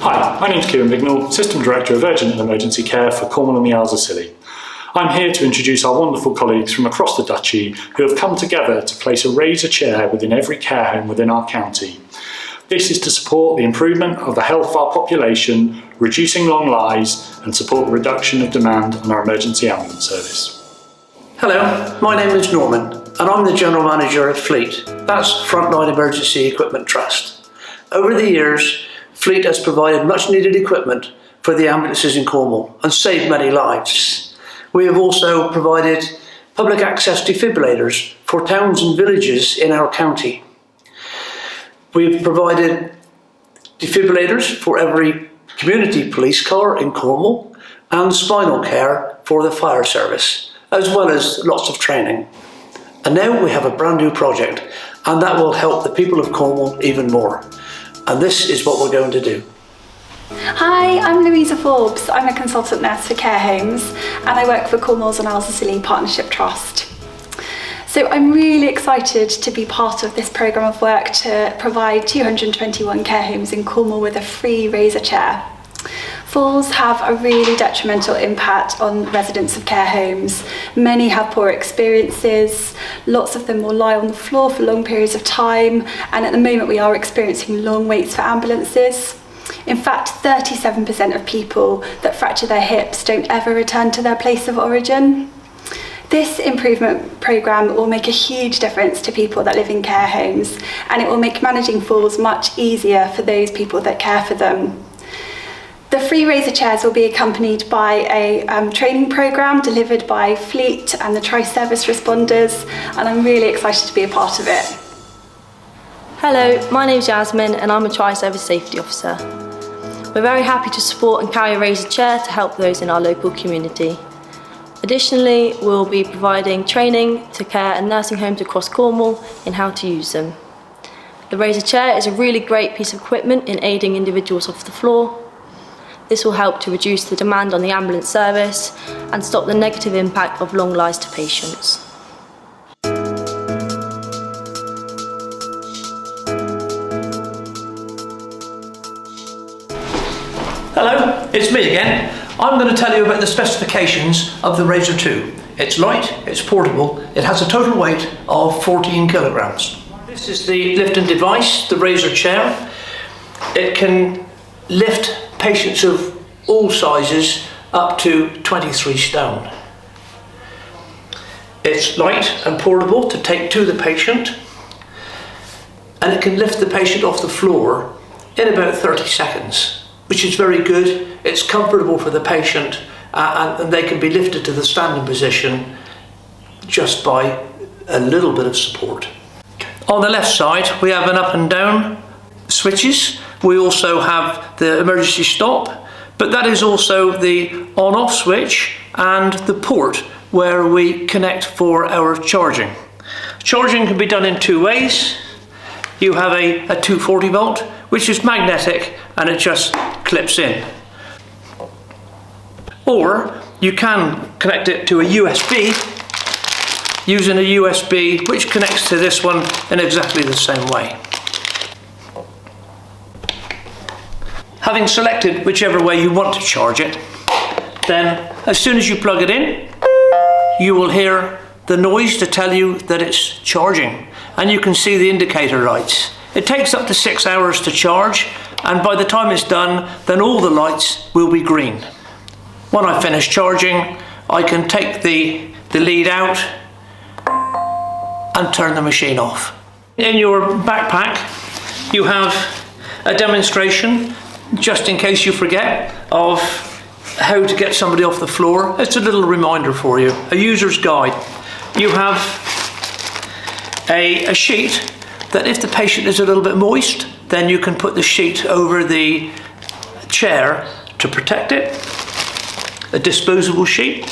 Hi, my name's Kieran Bignell, System Director of Urgent and Emergency Care for Cornwall and the Isles of Scilly. I'm here to introduce our wonderful colleagues from across the Duchy who have come together to place a Raizer chair within every care home within our county. This is to support the improvement of the health of our population, reducing long lives and support the reduction of demand on our emergency ambulance service. Hello, my name is Norman and I'm the General Manager of Fleet. That's Frontline Emergency Equipment Trust. Over the years, Fleet has provided much needed equipment for the ambulances in Cornwall and saved many lives. We have also provided public access defibrillators for towns and villages in our county. We've provided defibrillators for every community police car in Cornwall and spinal care for the fire service, as well as lots of training. And now we have a brand new project, and that will help the people of Cornwall even more. And this is what we're going to do. Hi, I'm Louisa Forbes. I'm a consultant nurse for care homes and I work for Cornwall's and Isles of Scilly Partnership Trust. So I'm really excited to be part of this programme of work to provide 221 care homes in Cornwall with a free Raizer chair. Falls have a really detrimental impact on residents of care homes. Many have poor experiences, lots of them will lie on the floor for long periods of time, and at the moment we are experiencing long waits for ambulances. In fact, 37% of people that fracture their hips don't ever return to their place of origin. This improvement programme will make a huge difference to people that live in care homes, and it will make managing falls much easier for those people that care for them. The free Raizer chairs will be accompanied by a training programme delivered by Fleet and the Tri-Service responders, and I'm really excited to be a part of it. Hello, my name's Jasmine and I'm a Tri-Service Safety Officer. We're very happy to support and carry a Raizer chair to help those in our local community. Additionally, we'll be providing training to care and nursing homes across Cornwall in how to use them. The Raizer chair is a really great piece of equipment in aiding individuals off the floor. This will help to reduce the demand on the ambulance service and stop the negative impact of long lives to patients. Hello, it's me again. I'm going to tell you about the specifications of the Raizer 2. It's light, it's portable, it has a total weight of 14 kilograms. This is the lifting device, the Raizer chair. It can lift patients of all sizes up to 23 stone. It's light and portable to take to the patient, and it can lift the patient off the floor in about 30 seconds, which is very good. It's comfortable for the patient and they can be lifted to the standing position just by a little bit of support. On the left side we have an up and down switches. We also have the emergency stop, but that is also the on-off switch and the port where we connect for our charging. Charging can be done in two ways. You have a 240 volt, which is magnetic and it just clips in. Or you can connect it to a USB using a USB which connects to this one in exactly the same way. Having selected whichever way you want to charge it, then as soon as you plug it in, you will hear the noise to tell you that it's charging, and you can see the indicator lights. It takes up to 6 hours to charge, and by the time it's done, then all the lights will be green. When I finish charging, I can take the lead out and turn the machine off. In your backpack, you have a demonstration, just in case you forget, of how to get somebody off the floor. It's a little reminder for you, a user's guide. You have a sheet that if the patient is a little bit moist, then you can put the sheet over the chair to protect it, a disposable sheet.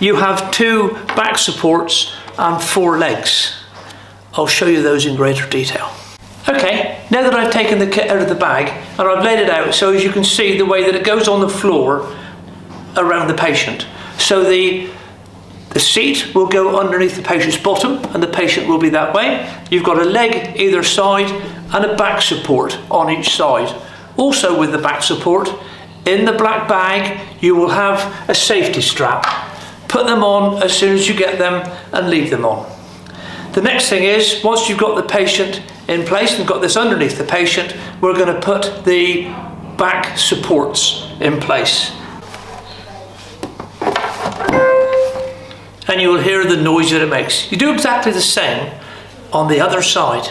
You have 2 back supports and 4 legs. I'll show you those in greater detail. Okay, now that I've taken the kit out of the bag and I've laid it out so as you can see the way that it goes on the floor around the patient. So the seat will go underneath the patient's bottom and the patient will be that way. You've got a leg either side and a back support on each side Also with the back support, in the black bag you will have a safety strap. Put them on as soon as you get them and leave them on. The next thing is, once you've got the patient in place and got this underneath the patient, we're going to put the back supports in place. And you will hear the noise that it makes. You do exactly the same on the other side.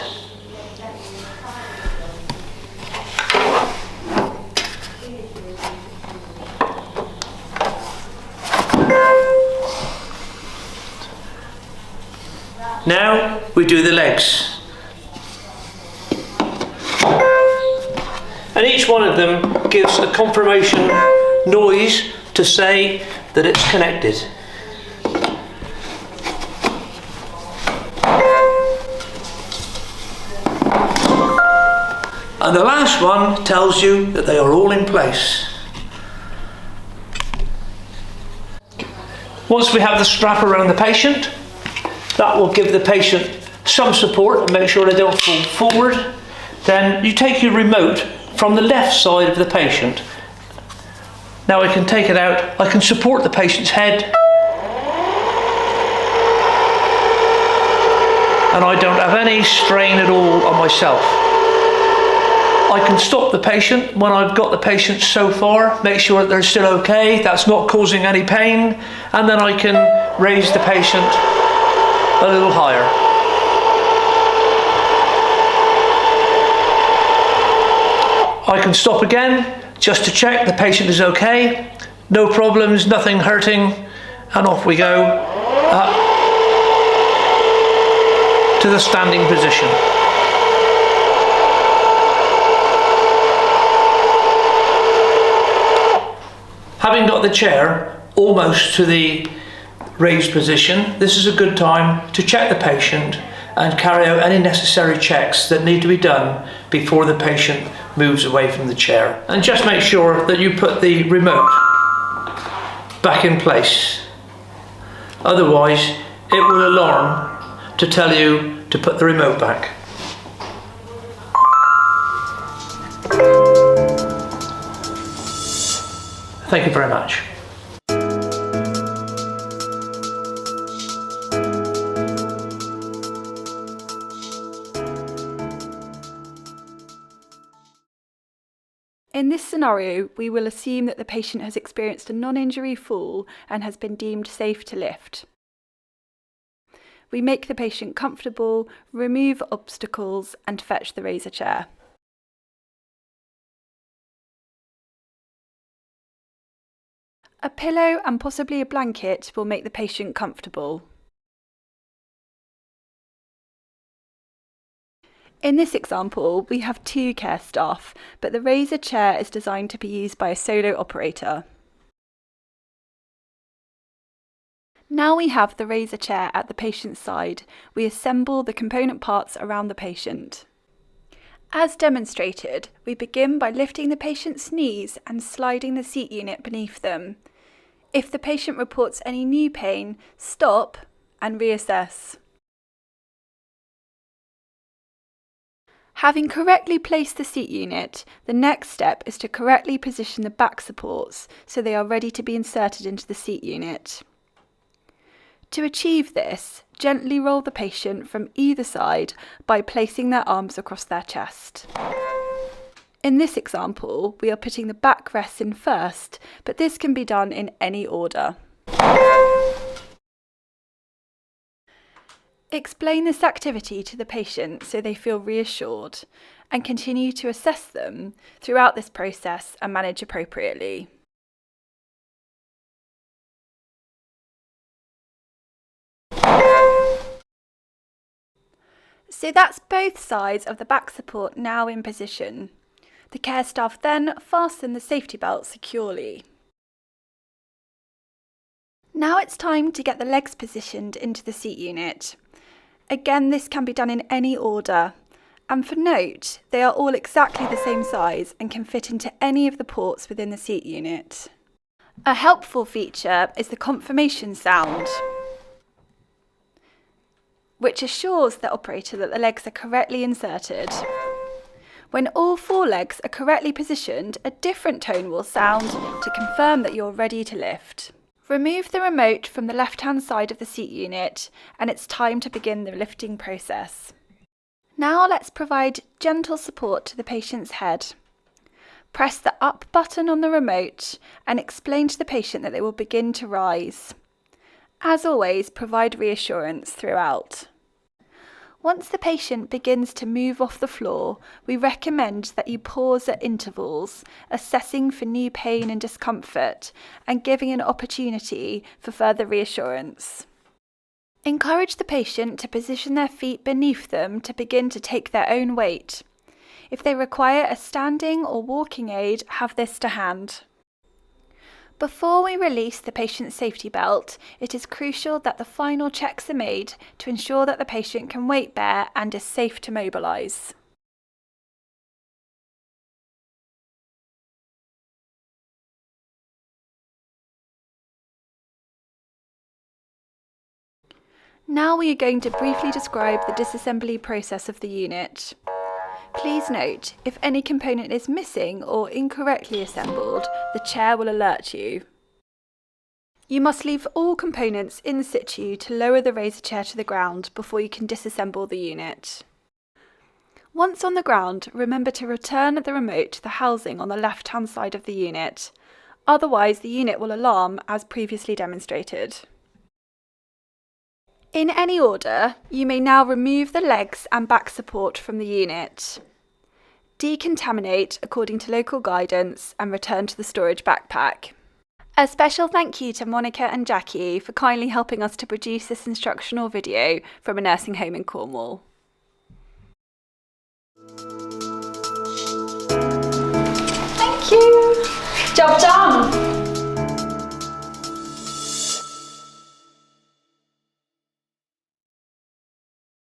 Now we do the legs. And each one of them gives a confirmation noise to say that it's connected. And the last one tells you that they are all in place. Once we have the strap around the patient, that will give the patient some support and make sure they don't fall forward. Then you take your remote from the left side of the patient. Now I can take it out, I can support the patient's head, and I don't have any strain at all on myself. I can stop the patient when I've got the patient so far, make sure that they're still okay, that's not causing any pain, and then I can raise the patient a little higher. I can stop again just to check the patient is okay, no problems, nothing hurting, and off we go to the standing position. Having got the chair almost to the raised position, this is a good time to check the patient and carry out any necessary checks that need to be done before the patient moves away from the chair. And just make sure that you put the remote back in place. Otherwise, it will alarm to tell you to put the remote back. Thank you very much. In this scenario, we will assume that the patient has experienced a non-injury fall and has been deemed safe to lift. We make the patient comfortable, remove obstacles, and fetch the Raizer chair. A pillow and possibly a blanket will make the patient comfortable. In this example, we have 2 care staff, but the Raizer chair is designed to be used by a solo operator. Now we have the Raizer chair at the patient's side, we assemble the component parts around the patient. As demonstrated, we begin by lifting the patient's knees and sliding the seat unit beneath them. If the patient reports any new pain, stop and reassess. Having correctly placed the seat unit, the next step is to correctly position the back supports so they are ready to be inserted into the seat unit. To achieve this, gently roll the patient from either side by placing their arms across their chest. In this example, we are putting the backrests in first, but this can be done in any order. Explain this activity to the patient so they feel reassured, and continue to assess them throughout this process and manage appropriately. So that's both sides of the back support now in position. The care staff then fasten the safety belt securely. Now it's time to get the legs positioned into the seat unit. Again, this can be done in any order, and for note, they are all exactly the same size and can fit into any of the ports within the seat unit. A helpful feature is the confirmation sound, which assures the operator that the legs are correctly inserted. When all 4 legs are correctly positioned, a different tone will sound to confirm that you're ready to lift. Remove the remote from the left-hand side of the seat unit, and it's time to begin the lifting process. Now let's provide gentle support to the patient's head. Press the up button on the remote and explain to the patient that they will begin to rise. As always, provide reassurance throughout. Once the patient begins to move off the floor, we recommend that you pause at intervals, assessing for new pain and discomfort and giving an opportunity for further reassurance. Encourage the patient to position their feet beneath them to begin to take their own weight. If they require a standing or walking aid, have this to hand. Before we release the patient's safety belt, it is crucial that the final checks are made to ensure that the patient can weight bear and is safe to mobilise. Now we are going to briefly describe the disassembly process of the unit. Please note, if any component is missing or incorrectly assembled, the chair will alert you. You must leave all components in situ to lower the Raizer chair to the ground before you can disassemble the unit. Once on the ground, remember to return the remote to the housing on the left-hand side of the unit. Otherwise, the unit will alarm as previously demonstrated. In any order, you may now remove the legs and back support from the unit. Decontaminate according to local guidance and return to the storage backpack. A special thank you to Monica and Jackie for kindly helping us to produce this instructional video from a nursing home in Cornwall. Thank you! Job done!